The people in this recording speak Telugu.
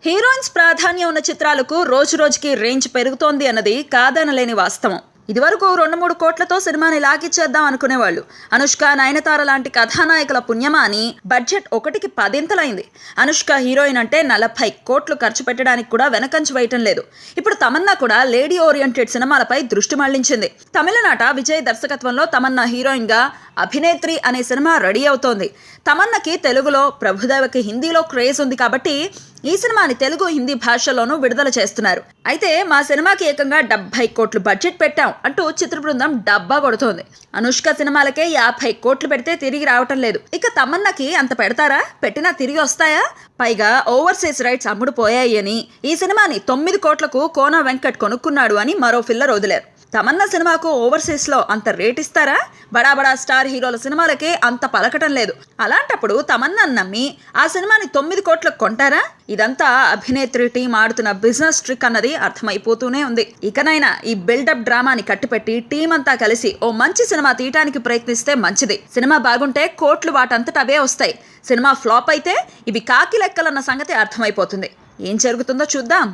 హీరోయిన్స్ ప్రాధాన్యం ఉన్న చిత్రాలకు రోజు రోజుకి రేంజ్ పెరుగుతోంది అన్నది కాదనలేని వాస్తవం. ఇదివరకు 2-3 కోట్లతో సినిమాని లాగిచ్చేద్దాం అనుకునేవాళ్ళు. అనుష్క, నయనతార లాంటి కథానాయకుల పుణ్యమా అని బడ్జెట్ 1కి 10 అనుష్క హీరోయిన్ అంటే 40 కోట్లు ఖర్చు పెట్టడానికి కూడా వెనకంచి వేయటం లేదు. ఇప్పుడు తమన్నా కూడా లేడీ ఓరియంటెడ్ సినిమాలపై దృష్టి మళ్లించింది. తమిళనాట విజయ్ దర్శకత్వంలో తమన్నా హీరోయిన్ గా అభినేత్రి అనే సినిమా రెడీ అవుతోంది. తమన్నకి తెలుగులో, ప్రభుదేవకి హిందీలో క్రేజ్ ఉంది కాబట్టి ఈ సినిమాని తెలుగు, హిందీ భాషల్లోనూ విడుదల చేస్తున్నారు. అయితే మా సినిమాకి ఏకంగా 70 కోట్లు బడ్జెట్ పెట్టాం అంటూ చిత్ర బృందం డబ్బా కొడుతోంది. అనుష్క సినిమాలకే 50 కోట్లు పెడితే తిరిగి రావటం లేదు. ఇక తమన్నకి అంత పెడతారా? పెట్టినా తిరిగి వస్తాయా? పైగా ఓవర్సీస్ రైట్స్ అమ్ముడు పోయాయి అని ఈ సినిమాని 9 కోట్లకు కోన వెంకట్ కొనుక్కున్నాడు అని మరో ఫిల్లర్ వదిలారు. తమన్నా సినిమాకు ఓవర్సీస్ లో అంత రేట్ ఇస్తారా? బడా స్టార్ హీరోల సినిమాలకే అంత పలకటం లేదు. అలాంటప్పుడు తమన్నా నమ్మి ఆ సినిమాని 9 కోట్లకు కొంటారా? ఇదంతా అభినేత్రి టీం ఆడుతున్న బిజినెస్ ట్రిక్ అన్నది అర్థమైపోతూనే ఉంది. ఇకనైనా ఈ బిల్డప్ డ్రామాని కట్టిపెట్టి టీం అంతా కలిసి ఓ మంచి సినిమా తీయటానికి ప్రయత్నిస్తే మంచిది. సినిమా బాగుంటే కోట్లు వాటంతట అవే వస్తాయి. సినిమా ఫ్లాప్ అయితే ఇవి కాకి లెక్కలన్న సంగతి అర్థమైపోతుంది. ఏం జరుగుతుందో చూద్దాం.